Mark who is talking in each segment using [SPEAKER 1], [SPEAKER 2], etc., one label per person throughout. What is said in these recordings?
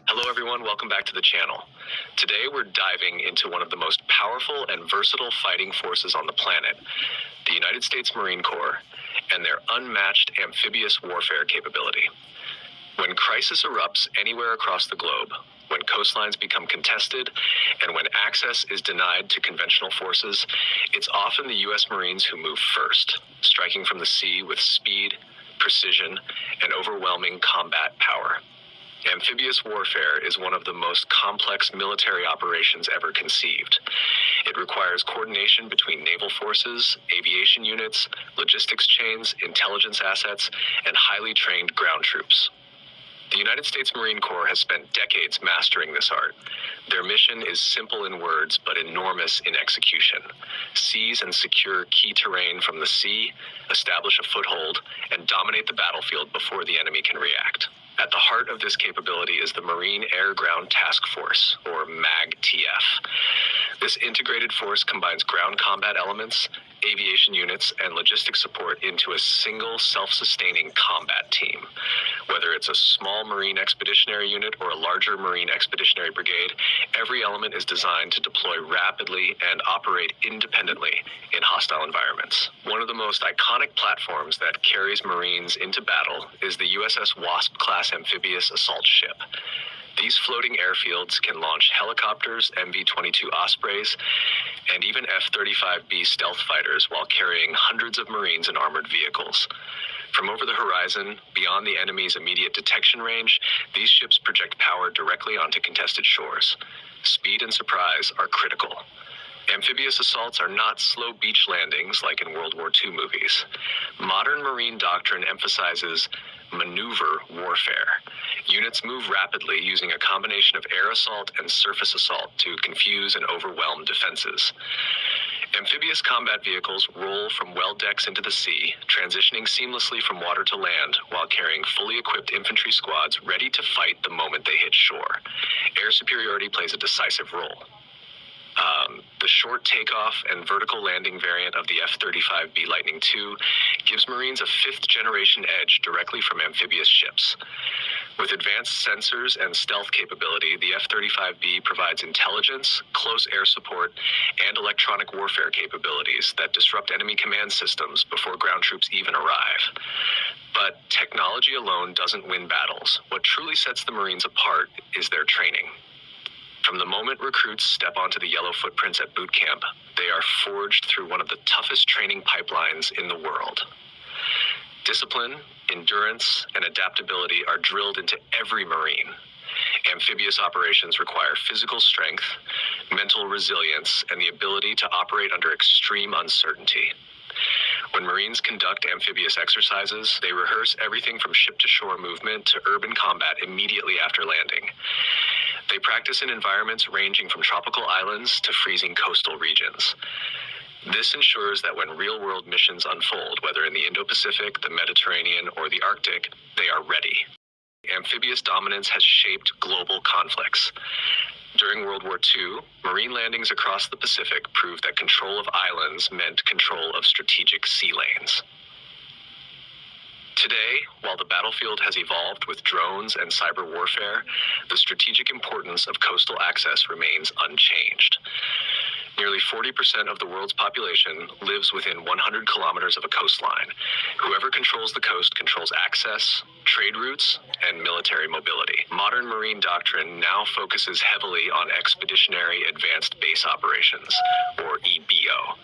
[SPEAKER 1] Hello everyone, welcome back to the channel. Today we're diving into one of the most powerful and versatile fighting forces on the planet, the United States Marine Corps, and their unmatched amphibious warfare capability. When crisis erupts anywhere across the globe, when coastlines become contested, and when access is denied to conventional forces, it's often the U.S. Marines who move first, striking from the sea with speed, precision, and overwhelming combat power. Amphibious warfare is one of the most complex military operations ever conceived. It requires coordination between naval forces, aviation units, logistics chains, intelligence assets, and highly trained ground troops. The United States Marine Corps has spent decades mastering this art. Their mission is simple in words, but enormous in execution. Seize and secure key terrain from the sea, establish a foothold, and dominate the battlefield before the enemy can react. At the heart of this capability is the Marine Air Ground Task Force, or MAGTF. This integrated force combines ground combat elements, aviation units, and logistics support into a single self-sustaining combat team. Whether it's a small Marine Expeditionary Unit or a larger Marine Expeditionary Brigade, every element is designed to deploy rapidly and operate independently in hostile environments. One of the most iconic platforms that carries Marines into battle is the USS Wasp-class amphibious assault ship. These floating airfields can launch helicopters, MV-22 Ospreys, and even F-35B stealth fighters while carrying hundreds of Marines and armored vehicles. From over the horizon, beyond the enemy's immediate detection range, these ships project power directly onto contested shores. Speed and surprise are critical. Amphibious assaults are not slow beach landings like in World War II movies. Modern Marine doctrine emphasizes maneuver warfare. Units move rapidly using a combination of air assault and surface assault to confuse and overwhelm defenses. Amphibious combat vehicles roll from well decks into the sea, transitioning seamlessly from water to land while carrying fully equipped infantry squads ready to fight the moment they hit shore. Air superiority plays a decisive role. The short takeoff and vertical landing variant of the F-35B Lightning II gives Marines a fifth-generation edge directly from amphibious ships. With advanced sensors and stealth capability, the F-35B provides intelligence, close air support, and electronic warfare capabilities that disrupt enemy command systems before ground troops even arrive. But technology alone doesn't win battles. What truly sets the Marines apart is their training. From the moment recruits step onto the yellow footprints at boot camp, they are forged through one of the toughest training pipelines in the world. Discipline, endurance, and adaptability are drilled into every Marine. Amphibious operations require physical strength, mental resilience, and the ability to operate under extreme uncertainty. When Marines conduct amphibious exercises, they rehearse everything from ship-to-shore movement to urban combat immediately after landing. They practice in environments ranging from tropical islands to freezing coastal regions. This ensures that when real-world missions unfold, whether in the Indo-Pacific, the Mediterranean, or the Arctic, they are ready. Amphibious dominance has shaped global conflicts. During World War II, Marine landings across the Pacific proved that control of islands meant control of strategic sea lanes. Today, while the battlefield has evolved with drones and cyber warfare, the strategic importance of coastal access remains unchanged. Nearly 40% of the world's population lives within 100 kilometers of a coastline. Whoever controls the coast controls access, trade routes, and military mobility. Modern Marine doctrine now focuses heavily on Expeditionary Advanced Base Operations, or EBO.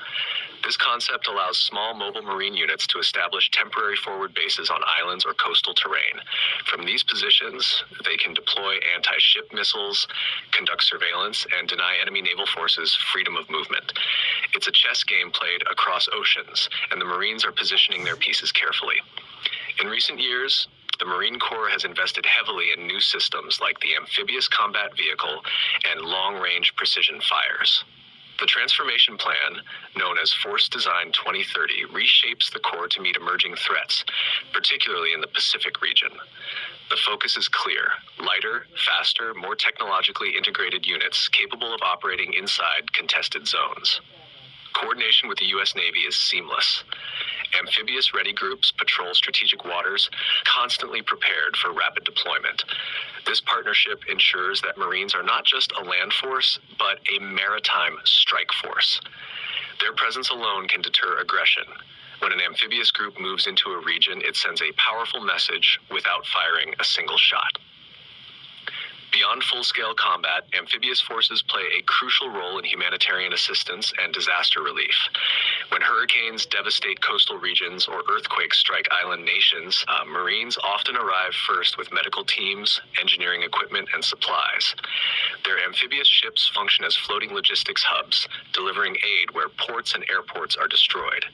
[SPEAKER 1] This concept allows small mobile Marine units to establish temporary forward bases on islands or coastal terrain. From these positions, they can deploy anti-ship missiles, conduct surveillance, and deny enemy naval forces freedom of movement. It's a chess game played across oceans, and the Marines are positioning their pieces carefully. In recent years, the Marine Corps has invested heavily in new systems like the Amphibious Combat Vehicle and long-range precision fires. The transformation plan, known as Force Design 2030, reshapes the Corps to meet emerging threats, particularly in the Pacific region. The focus is clear: lighter, faster, more technologically integrated units capable of operating inside contested zones. Coordination with the U.S. Navy is seamless. Amphibious ready groups patrol strategic waters, constantly prepared for rapid deployment. This This partnership ensures that Marines are not just a land force, but a maritime strike force. Their presence alone can deter aggression. When an amphibious group moves into a region, it sends a powerful message without firing a single shot. Beyond full-scale combat, amphibious forces play a crucial role in humanitarian assistance and disaster relief. When hurricanes devastate coastal regions or earthquakes strike island nations, Marines often arrive first with medical teams, engineering equipment, and supplies. Their amphibious ships function as floating logistics hubs, delivering aid where ports and airports are destroyed.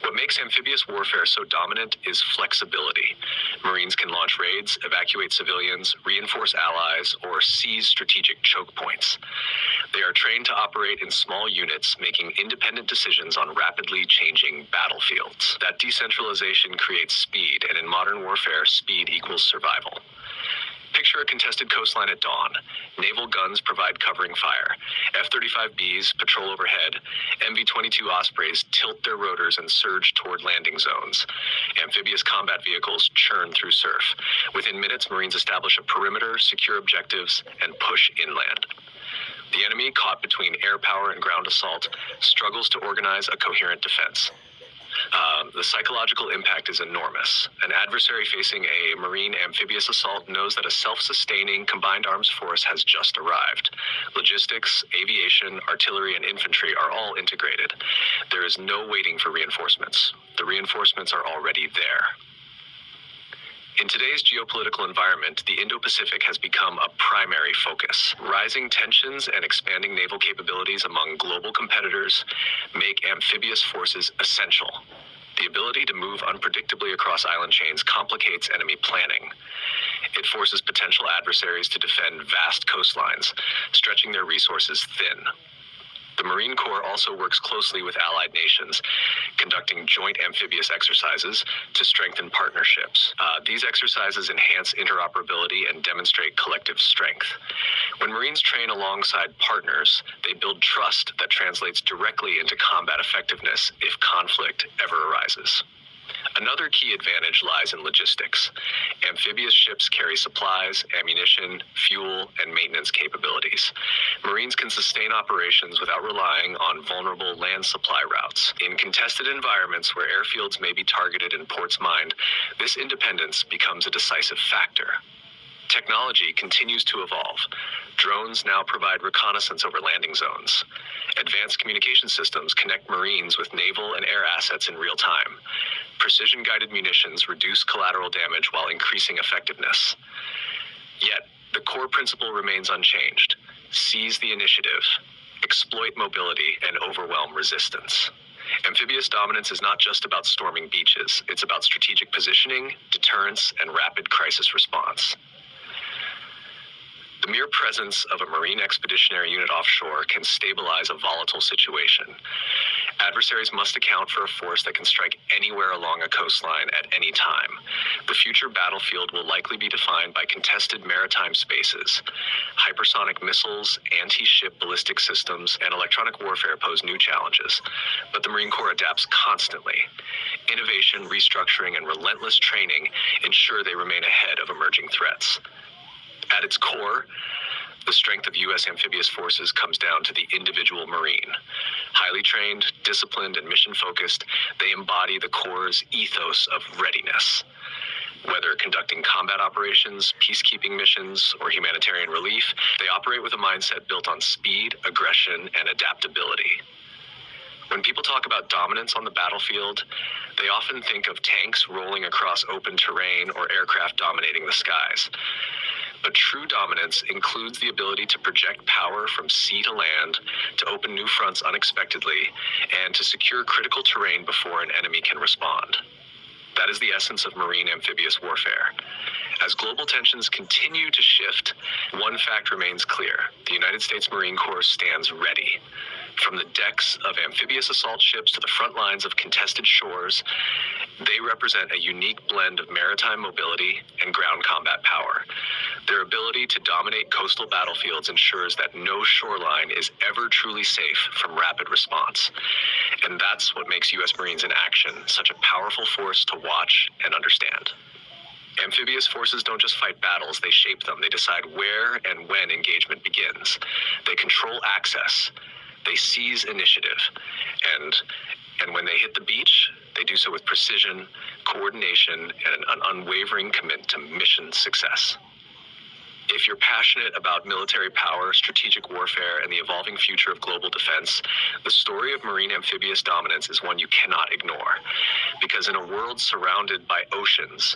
[SPEAKER 1] What makes amphibious warfare so dominant is flexibility. Marines can launch raids, evacuate civilians, reinforce allies, or seize strategic choke points. They are trained to operate in small units, making independent decisions on rapidly changing battlefields. That decentralization creates speed, and in modern warfare, speed equals survival. Picture a contested coastline at dawn. Naval guns provide covering fire. F-35Bs patrol overhead. MV-22 Ospreys tilt their rotors and surge toward landing zones. Amphibious combat vehicles churn through surf. Within minutes, Marines establish a perimeter, secure objectives, and push inland. The enemy, caught between air power and ground assault, struggles to organize a coherent defense. The psychological impact is enormous. An adversary facing a Marine amphibious assault knows that a self-sustaining combined arms force has just arrived. Logistics, aviation, artillery, and infantry are all integrated. There is no waiting for reinforcements. The reinforcements are already there. In today's geopolitical environment, the Indo-Pacific has become a primary focus. Rising tensions and expanding naval capabilities among global competitors make amphibious forces essential. The ability to move unpredictably across island chains complicates enemy planning. It forces potential adversaries to defend vast coastlines, stretching their resources thin. The Marine Corps also works closely with allied nations, conducting joint amphibious exercises to strengthen partnerships. These exercises enhance interoperability and demonstrate collective strength. When Marines train alongside partners, they build trust that translates directly into combat effectiveness if conflict ever arises. Another key advantage lies in logistics. Amphibious ships carry supplies, ammunition, fuel, and maintenance capabilities. Marines can sustain operations without relying on vulnerable land supply routes. In contested environments where airfields may be targeted and ports mined, this independence becomes a decisive factor. Technology continues to evolve. Drones now provide reconnaissance over landing zones. Advanced communication systems connect Marines with naval and air assets in real time. Precision-guided munitions reduce collateral damage while increasing effectiveness. Yet, the core principle remains unchanged. Seize the initiative, exploit mobility, and overwhelm resistance. Amphibious dominance is not just about storming beaches. It's about strategic positioning, deterrence, and rapid crisis response. The mere presence of a Marine expeditionary unit offshore can stabilize a volatile situation. Adversaries must account for a force that can strike anywhere along a coastline at any time. The future battlefield will likely be defined by contested maritime spaces. Hypersonic missiles, anti-ship ballistic systems, and electronic warfare pose new challenges, but the Marine Corps adapts constantly. Innovation, restructuring, and relentless training ensure they remain ahead of emerging threats. At its core, the strength of U.S. amphibious forces comes down to the individual Marine. Highly trained, disciplined, and mission-focused, they embody the Corps' ethos of readiness. Whether conducting combat operations, peacekeeping missions, or humanitarian relief, they operate with a mindset built on speed, aggression, and adaptability. When people talk about dominance on the battlefield, they often think of tanks rolling across open terrain or aircraft dominating the skies. But true dominance includes the ability to project power from sea to land, to open new fronts unexpectedly, and to secure critical terrain before an enemy can respond. That is the essence of Marine amphibious warfare. As global tensions continue to shift, one fact remains clear: the United States Marine Corps stands ready. From the decks of amphibious assault ships to the front lines of contested shores, they represent a unique blend of maritime mobility and ground combat power. Their ability to dominate coastal battlefields ensures that no shoreline is ever truly safe from rapid response. And that's what makes U.S. Marines in action such a powerful force to watch and understand. Amphibious forces don't just fight battles, they shape them. They decide where and when engagement begins. They control access. They seize initiative. And when they hit the beach, they do so with precision, coordination, and an unwavering commitment to mission success. If you're passionate about military power, strategic warfare, and the evolving future of global defense, the story of marine amphibious dominance is one you cannot ignore. Because in a world surrounded by oceans,